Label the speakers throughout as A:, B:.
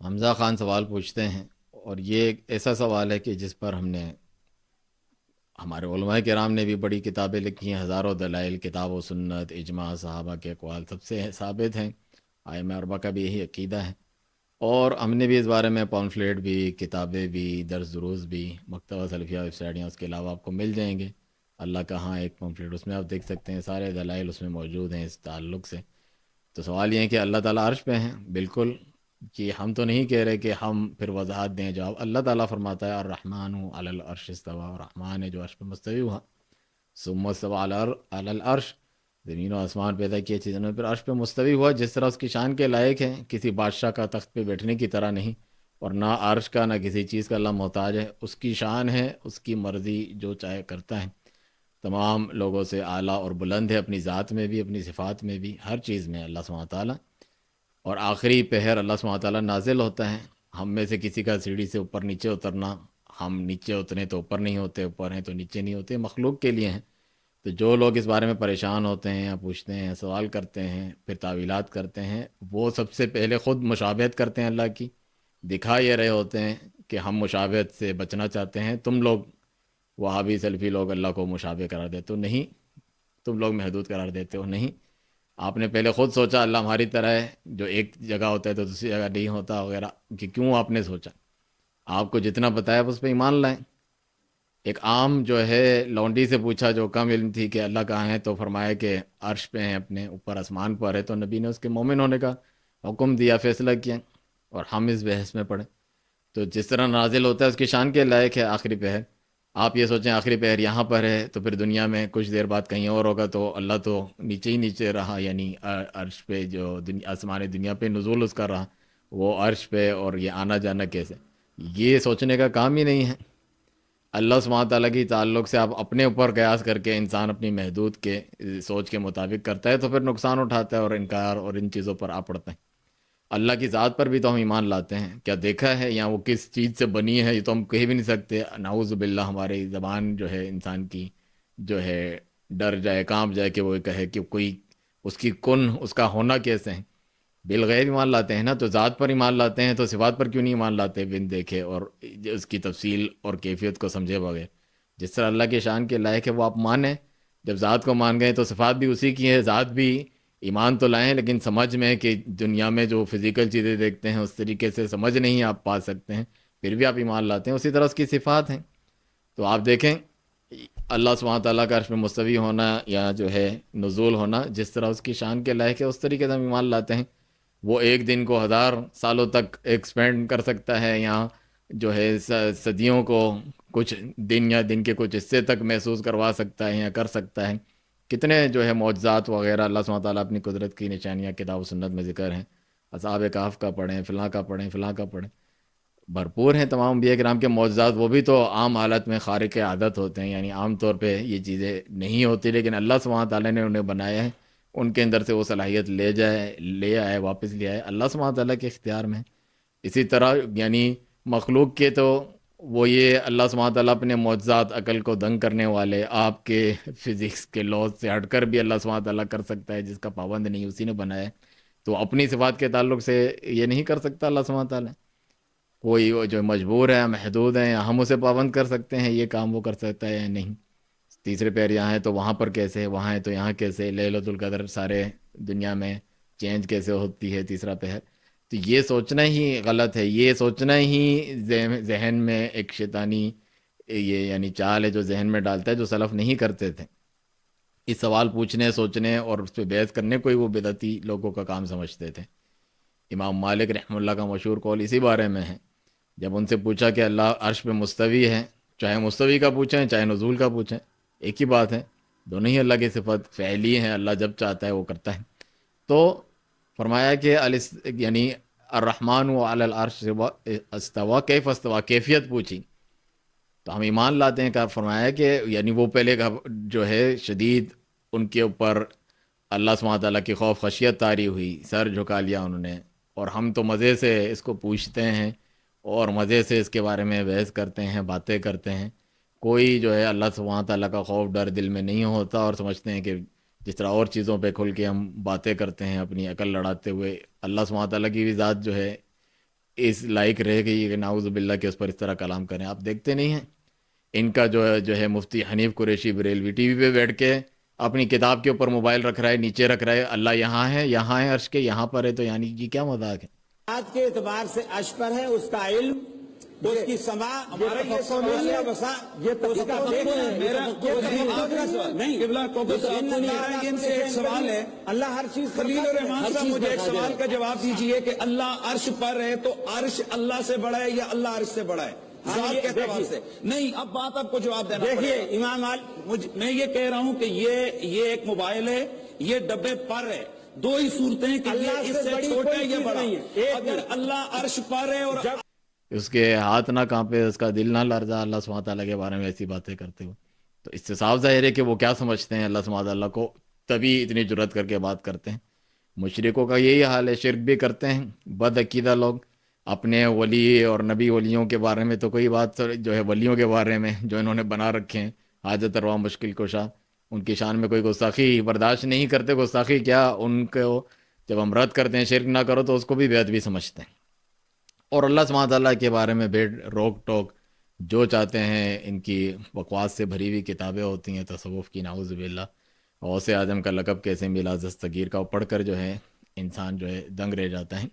A: حمزہ خان سوال پوچھتے ہیں، اور یہ ایک ایسا سوال ہے کہ جس پر ہم نے ہمارے علماء کرام نے بھی بڑی کتابیں لکھی ہیں، ہزاروں دلائل، کتاب و سنت، اجماع، صحابہ کے اقوال سب سے ثابت ہیں۔ ائمہ اربعہ کا بھی یہی عقیدہ ہے، اور ہم نے بھی اس بارے میں پامفلیٹ بھی، کتابیں بھی، درس دروس بھی، مکتبہ سلفیہ ویب سائٹیں اس کے علاوہ آپ کو مل جائیں گے۔ اللہ کا ہاں ایک پامفلیٹ، اس میں آپ دیکھ سکتے ہیں سارے دلائل اس میں موجود ہیں اس تعلق سے۔ تو سوال یہ ہے کہ اللہ تعالیٰ عرش پہ ہیں، بالکل، کہ ہم تو نہیں کہہ رہے کہ ہم پھر وضاحت دیں جواب۔ اللہ تعالیٰ فرماتا ہے الرحمن علی العرش استویٰ، اور رحمان ہے جو عرش پہ مستوی ہوا، ثم استویٰ علی العرش، زمین و آسمان پیدا کیے چیزوں نے، پھر عرش پہ مستوی ہوا جس طرح اس کی شان کے لائق ہے، کسی بادشاہ کا تخت پہ بیٹھنے کی طرح نہیں، اور نہ عرش کا نہ کسی چیز کا اللہ محتاج ہے، اس کی شان ہے، اس کی مرضی جو چاہے کرتا ہے، تمام لوگوں سے اعلیٰ اور بلند ہے، اپنی ذات میں بھی، اپنی صفات میں بھی، ہر چیز میں اللہ سبحانہ تعالیٰ۔ اور آخری پہر اللہ سبحانہ تعالیٰ نازل ہوتا ہے۔ ہم میں سے کسی کا سیڑھی سے اوپر نیچے اترنا، ہم نیچے اتریں تو اوپر نہیں ہوتے، اوپر ہیں تو نیچے نہیں ہوتے، مخلوق کے لیے ہیں۔ تو جو لوگ اس بارے میں پریشان ہوتے ہیں یا پوچھتے ہیں، سوال کرتے ہیں، پھر تعویلات کرتے ہیں، وہ سب سے پہلے خود مشابہت کرتے ہیں اللہ کی، دکھا یہ رہے ہوتے ہیں کہ ہم مشابہت سے بچنا چاہتے ہیں۔ تم لوگ وہابی سلفی لوگ اللہ کو مشابہ قرار دیتے ہو، نہیں، تم لوگ محدود قرار دیتے ہو، نہیں، آپ نے پہلے خود سوچا اللہ ہماری طرح ہے، جو ایک جگہ ہوتا ہے تو دوسری جگہ نہیں ہوتا وغیرہ، کہ کیوں آپ نے سوچا؟ آپ کو جتنا بتایا اس پہ ایمان لائیں۔ ایک عام جو ہے لونڈی سے پوچھا جو کم علم تھی کہ اللہ کہاں ہے، تو فرمایا کہ عرش پہ ہیں، اپنے اوپر آسمان پر ہے، تو نبی نے اس کے مومن ہونے کا حکم دیا، فیصلہ کیا، اور ہم اس بحث میں پڑے۔ تو جس طرح نازل ہوتا ہے اس کی شان کے لائق ہے آخری پہر۔ آپ یہ سوچیں آخری پہر یہاں پر ہے تو پھر دنیا میں کچھ دیر بعد کہیں اور ہوگا، تو اللہ تو نیچے ہی نیچے رہا، یعنی عرش پہ جو دنیا، آسمان دنیا پہ نزول اس کا رہا، وہ عرش پہ، اور یہ آنا جانا کیسے؟ یہ سوچنے کا کام ہی نہیں ہے۔ اللہ سبحانہ تعالیٰ کی تعلق سے آپ اپنے اوپر قیاس کر کے، انسان اپنی محدود کے سوچ کے مطابق کرتا ہے تو پھر نقصان اٹھاتا ہے، اور انکار اور ان چیزوں پر آ پڑتا ہے۔ اللہ کی ذات پر بھی تو ہم ایمان لاتے ہیں، کیا دیکھا ہے یا وہ کس چیز سے بنی ہے یہ تو ہم کہہ بھی نہیں سکتے، نعوذ باللہ ہماری زبان جو ہے انسان کی جو ہے ڈر جائے، کانپ جائے کہ وہ کہے کہ کوئی اس کی کن، اس کا ہونا کیسے ہے۔ بالغیب ایمان لاتے ہیں نا، تو ذات پر ایمان لاتے ہیں، تو صفات پر کیوں نہیں ایمان لاتے بن دیکھے اور اس کی تفصیل اور کیفیت کو سمجھے بغیر؟ جس طرح اللہ کے شان کے لائق ہے وہ آپ مانیں۔ جب ذات کو مان گئے تو صفات بھی اسی کی ہے، ذات بھی ایمان تو لائیں، لیکن سمجھ میں کہ دنیا میں جو فزیکل چیزیں دیکھتے ہیں اس طریقے سے سمجھ نہیں آپ پا سکتے ہیں، پھر بھی آپ ایمان لاتے ہیں، اسی طرح اس کی صفات ہیں۔ تو آپ دیکھیں اللہ سبحانہ تعالیٰ کا عرش میں مستوی ہونا یا جو ہے نزول ہونا، جس طرح اس کی شان کے لائق ہے اس طریقے سے ہم ایمان لاتے ہیں۔ وہ ایک دن کو 1000 سالوں تک ایکسپینڈ کر سکتا ہے، یا جو ہے صدیوں کو کچھ دن یا دن کے کچھ حصے تک محسوس کروا سکتا ہے یا کر سکتا ہے۔ کتنے جو ہے معجزات وغیرہ اللہ سبحانہ تعالیٰ اپنی قدرت کی نشانیاں کتاب و سنت میں ذکر ہیں، اصحاب کہف کا پڑھیں، فلاں کا پڑھیں، فلاں کا پڑھیں، بھرپور ہیں تمام انبیاء کرام کے معجزات۔ وہ بھی تو عام حالت میں خارق عادت ہوتے ہیں، یعنی عام طور پہ یہ چیزیں نہیں ہوتی، لیکن اللہ سبحانہ تعالیٰ نے انہیں بنایا ہے، ان کے اندر سے وہ صلاحیت لے آئے، واپس لے آئے، اللہ سبحانہ تعالیٰ کے اختیار میں۔ اسی طرح یعنی مخلوق کے تو وہ یہ اللہ سبحانہ تعالیٰ اپنے معجزات عقل کو دنگ کرنے والے، آپ کے فزکس کے لاز سے ہٹ کر بھی اللہ سبحانہ تعالیٰ کر سکتا ہے، جس کا پابند نہیں اسی نے بنایا ہے، تو اپنی صفات کے تعلق سے یہ نہیں کر سکتا اللہ سبحانہ تعالیٰ؟ کوئی وہ جو مجبور ہے، محدود ہیں، یا ہم اسے پابند کر سکتے ہیں یہ کام وہ کر سکتا ہے یا نہیں؟ تیسرے پیر یہاں ہے تو وہاں پر کیسے، وہاں ہے تو یہاں کیسے، لیلۃ القدر سارے دنیا میں چینج کیسے ہوتی ہے تیسرا پہر؟ تو یہ سوچنا ہی غلط ہے، یہ سوچنا ہی ذہن میں ایک شیطانی یہ یعنی چال ہے جو ذہن میں ڈالتا ہے، جو سلف نہیں کرتے تھے۔ اس سوال پوچھنے، سوچنے اور اس پہ بحث کرنے کو ہی وہ بدعتی لوگوں کا کام سمجھتے تھے۔ امام مالک رحمہ اللہ کا مشہور قول اسی بارے میں ہے، جب ان سے پوچھا کہ اللہ عرش پہ مستوی ہے، چاہے مستوی کا پوچھیں چاہے نزول کا پوچھیں، ایک ہی بات ہے، دونوں ہی اللہ کی صفت فعلی ہیں، اللہ جب چاہتا ہے وہ کرتا ہے۔ تو فرمایا کہ یعنی الرحمن علی العرش استوا، کیف استوا، کیفیت پوچھی، تو ہم ایمان لاتے ہیں۔ کا فرمایا کہ یعنی وہ پہلے کا جو ہے شدید ان کے اوپر اللہ سبحانہ تعالیٰ کی خوف خشیت طاری ہوئی، سر جھکا لیا انہوں نے، اور ہم تو مزے سے اس کو پوچھتے ہیں اور مزے سے اس کے بارے میں بحث کرتے ہیں، باتیں کرتے ہیں۔ کوئی جو ہے اللہ سبحانہ تعالیٰ کا خوف ڈر دل میں نہیں ہوتا، اور سمجھتے ہیں کہ جس طرح اور چیزوں پہ کھل کے ہم باتیں کرتے ہیں اپنی عقل لڑاتے ہوئے، اللہ سبحانہ تعالیٰ کی بھی ذات جو ہے اس لائق رہے گی کہ ناؤذ باللہ کہ اس پر اس طرح کلام کریں؟ آپ دیکھتے نہیں ہیں ان کا جو ہے مفتی حنیف قریشی بریلوی ٹی وی پہ بیٹھ کے اپنی کتاب کے اوپر موبائل رکھ رہا ہے، نیچے رکھ رہا ہے اللہ یہاں ہے عرش کے یہاں پر ہے، تو یعنی یہ کیا مذاق ہے؟
B: بات کے اعتبار سے عرش پر ہے، اس کا علم، اس کی سماع، ہمارا یہ سوال ہے بسا یہ اس کا دیکھنا میرا نہیں ان سے ایک سوال ہے، اللہ ہر چیز خلیل الرحمان صاحب مجھے ایک سوال کا جواب دیجئے کہ اللہ عرش پر ہے تو عرش اللہ سے بڑا ہے یا اللہ عرش سے بڑا ہے؟ ذات کے اعتبار سے نہیں، اب بات آپ کو جواب دینا دیکھیے امام میں یہ کہہ رہا ہوں کہ یہ ایک موبائل ہے، یہ ڈبے پر ہے، دو ہی صورتیں ہیں کہ اللہ اس سے چھوٹا ہے یا بڑا ہے۔ اگر اللہ عرش پر ہے اور
A: اس کے ہاتھ نہ کانپے، اس کا دل نہ لرزا اللہ سبحانہ تعالیٰ کے بارے میں ایسی باتیں کرتے ہو، تو اس سے صاف ظاہر ہے کہ وہ کیا سمجھتے ہیں اللہ سبحانہ تعالیٰ کو، تبھی اتنی جرأت کر کے بات کرتے ہیں۔ مشرکوں کا یہی حال ہے، شرک بھی کرتے ہیں، بد عقیدہ لوگ اپنے ولی اور نبی ولیوں کے بارے میں تو کوئی بات جو ہے ولیوں کے بارے میں جو انہوں نے بنا رکھے ہیں حاجت روا مشکل کشا، ان کی شان میں کوئی گستاخی برداشت نہیں کرتے۔ گستاخی کیا، ان کو جب ہم رد کرتے ہیں شرک نہ کرو تو اس کو بھی بے ادبی سمجھتے ہیں، اور اللہ سبحانہ تعالیٰ کے بارے میں بے روک ٹوک جو چاہتے ہیں، ان کی بکواس سے بھری ہوئی کتابیں ہوتی ہیں تصوف کی، نعوذ باللہ۔ غوث اعظم کا لقب کیسے ملا دستگیر کا، پڑھ کر جو ہے انسان جو ہے دنگ رہ جاتا ہے۔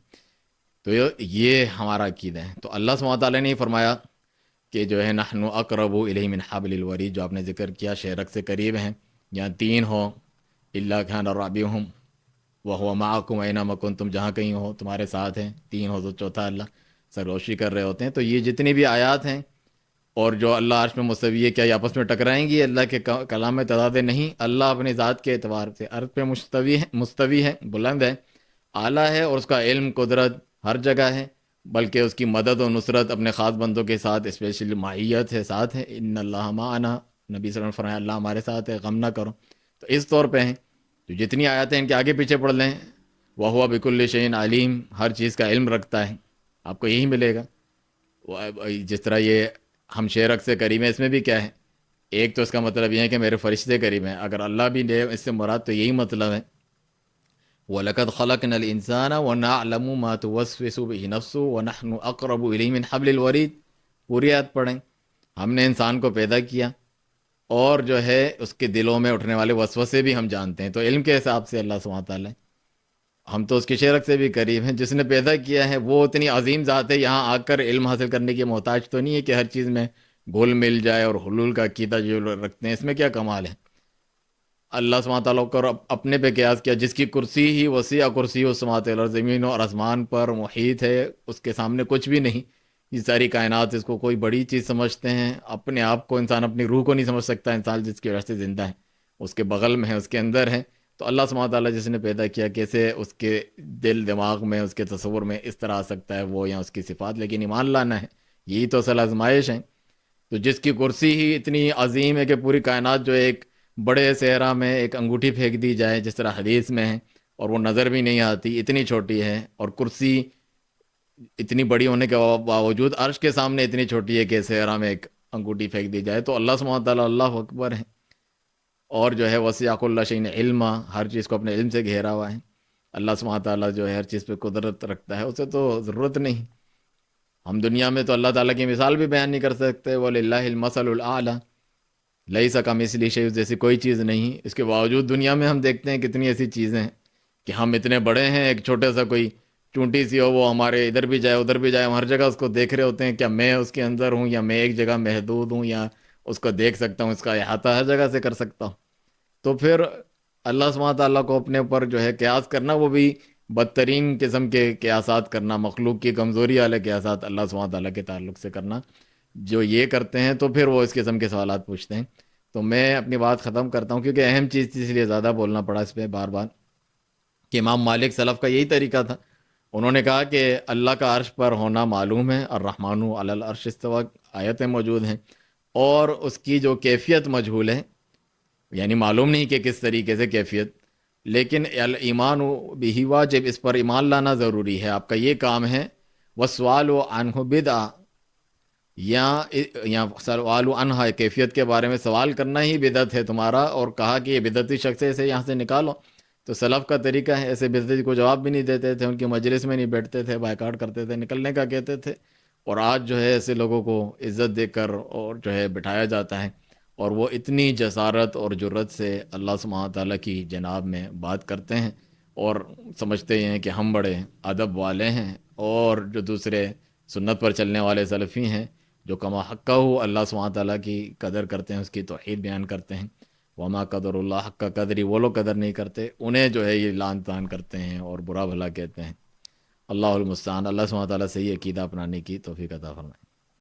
A: تو یہ ہمارا عقیدہ ہے۔ تو اللہ سبحانہ تعالیٰ نے فرمایا کہ جو ہے نحن اقرب الیہ من حبل الورید، جو آپ نے ذکر کیا شہرک سے قریب ہیں، یا تین ہو الا کان رابعہم وہو معکم اینما کنتم، جہاں کہیں ہو تمہارے ساتھ ہیں، تین ہو تو چوتھا اللہ سرگوشی کر رہے ہوتے ہیں۔ تو یہ جتنی بھی آیات ہیں اور جو اللہ عرش میں مستوی ہے، کیا یہ آپس میں ٹکرائیں گی؟ اللہ کے کلام میں تضاد نہیں، اللہ اپنے ذات کے اعتبار سے عرش پہ مستوی ہے، بلند ہے، اعلیٰ ہے، اور اس کا علم قدرت ہر جگہ ہے، بلکہ اس کی مدد و نصرت اپنے خاص بندوں کے ساتھ اسپیشلی معیت ہے، ساتھ ہے، ان اللہ معنا، نبی صلی اللہ علیہ وسلم نے فرمایا اللہ ہمارے ساتھ ہے، غم نہ کرو۔ تو اس طور پہ ہیں، تو جتنی آیاتیں ان کے آگے پیچھے پڑھ لیں، وَهُوَ بِكُلِّ شَيْءٍ علیم، ہر چیز کا علم رکھتا ہے، آپ کو یہی ملے گا۔ جس طرح یہ ہم شہرک سے قریب ہیں، اس میں بھی کیا ہے، ایک تو اس کا مطلب یہ ہے کہ میرے فرشتے قریب ہیں، اگر اللہ بھی لے اس سے مراد تو یہی مطلب ہے، وَلَقَدْ خَلَقْنَا الْإِنسَانَ وَنَعْلَمُ مَا تُوَسْوِسُ بِهِ نَفْسُهُ وَنَحْنُ أَقْرَبُ إِلَيْهِ مِنْ حَبْلِ الْوَرِيدِ۔ پوری آیت پڑھیں، ہم نے انسان کو پیدا کیا اور جو ہے اس کے دلوں میں اٹھنے والے وسوسے بھی ہم جانتے ہیں، تو علم کے حساب سے اللہ سبحانہ تعالیٰ، ہم تو اس کے شرک سے بھی قریب ہیں۔ جس نے پیدا کیا ہے وہ اتنی عظیم ذات ہے، یہاں آ کر علم حاصل کرنے کی محتاج تو نہیں ہے کہ ہر چیز میں گھل مل جائے، اور حلول کا عقیدہ جو لوگ رکھتے ہیں اس میں کیا کمال ہے؟ اللہ سبحانہ تعالیٰ کو اپنے پہ قیاس کیا، جس کی کرسی ہی وسیع کرسی و سماوات والارض، زمین اور آسمان پر محیط ہے، اس کے سامنے کچھ بھی نہیں، یہ ساری کائنات اس کو کوئی بڑی چیز سمجھتے ہیں، اپنے آپ کو انسان اپنی روح کو نہیں سمجھ سکتا، انسان جس کی وجہ سے زندہ ہے، اس کے بغل میں ہے، اس کے اندر ہے۔ تو اللہ سبحانہ تعالیٰ جس نے پیدا کیا، کیسے اس کے دل دماغ میں، اس کے تصور میں اس طرح آ سکتا ہے وہ یا اس کی صفات، لیکن ایمان لانا ہے، یہی تو اصل آزمائش ہے۔ تو جس کی کرسی ہی اتنی عظیم ہے کہ پوری کائنات جو ایک بڑے صحرا میں ایک انگوٹھی پھینک دی جائے جس طرح حدیث میں ہے، اور وہ نظر بھی نہیں آتی، اتنی چھوٹی ہے، اور کرسی اتنی بڑی ہونے کے باوجود عرش کے سامنے اتنی چھوٹی ہے کہ صحرا میں ایک انگوٹھی پھینک دی جائے۔ تو اللہ سبحانہ تعالیٰ اللہ اکبر ہے، اور جو ہے وسیع کل شیء علما، ہر چیز کو اپنے علم سے گھیرا ہوا ہے۔ اللہ سبحانہ تعالیٰ جو ہے ہر چیز پہ قدرت رکھتا ہے، اسے تو ضرورت نہیں۔ ہم دنیا میں تو اللہ تعالیٰ کی مثال بھی بیان نہیں کر سکتے، وَلِلَّهِ الْمَثَلُ الْأَعْلَى، لَيْسَ كَمِثْلِهِ شَيْءٌ، جیسی کوئی چیز نہیں۔ اس کے باوجود دنیا میں ہم دیکھتے ہیں کتنی ایسی چیزیں ہیں کہ ہم اتنے بڑے ہیں، ایک چھوٹا سا کوئی چونٹی سی ہو وہ ہمارے ادھر بھی جائے ادھر بھی جائے، ہم ہر جگہ اس کو دیکھ رہے ہوتے ہیں، کیا میں اس کے اندر ہوں یا میں ایک جگہ محدود ہوں، یا اس کو دیکھ سکتا ہوں، اس کا احاطہ ہر جگہ سے کر سکتا ہوں؟ تو پھر اللہ سبحانہ تعالیٰ کو اپنے اوپر جو ہے قیاس کرنا، وہ بھی بدترین قسم کے قیاسات کرنا، مخلوق کی کمزوری والے قیاسات اللہ سبحانہ تعالیٰ کے تعلق سے کرنا، جو یہ کرتے ہیں تو پھر وہ اس قسم کے سوالات پوچھتے ہیں۔ تو میں اپنی بات ختم کرتا ہوں، کیونکہ اہم چیز تھی اس لیے زیادہ بولنا پڑا اس پہ بار بار، کہ امام مالک سلف کا یہی طریقہ تھا۔ انہوں نے کہا کہ اللہ کا عرش پر ہونا معلوم ہے، الرحمن علی العرش استویٰ، آیتیں موجود ہیں، اور اس کی جو کیفیت مجہول ہے، یعنی معلوم نہیں کہ کس طریقے سے کیفیت، لیکن الایمان بہ واجب، اس پر ایمان لانا ضروری ہے، آپ کا یہ کام ہے۔ والسؤال عنہ بدعہ، یا سوال عنہ، کیفیت کے بارے میں سوال کرنا ہی بدعت ہے تمہارا، اور کہا کہ یہ بدعتی شخص ہے، اسے یہاں سے نکالو۔ تو سلف کا طریقہ ہے، ایسے بزدل کو جواب بھی نہیں دیتے تھے، ان کی مجلس میں نہیں بیٹھتے تھے، بائیکاٹ کرتے تھے، نکلنے کا کہتے تھے. اور آج جو ہے ایسے لوگوں کو عزت دے کر اور جو ہے بٹھایا جاتا ہے، اور وہ اتنی جسارت اور جرت سے اللہ سبحانہ تعالیٰ کی جناب میں بات کرتے ہیں، اور سمجھتے ہیں کہ ہم بڑے ادب والے ہیں، اور جو دوسرے سنت پر چلنے والے سلفی ہیں جو کما حقہ اللہ سبحانہ تعالیٰ کی قدر کرتے ہیں، اس کی توحید بیان کرتے ہیں، وما قدر اللہ حق کا قدری، وہ لوگ قدر نہیں کرتے، انہیں جو ہے یہ لعن طعن کرتے ہیں اور برا بھلا کہتے ہیں. اللہ المستعان. اللہ سبحانہ تعالیٰ صحیح عقیدہ اپنانے کی توفیق عطا فرمائے.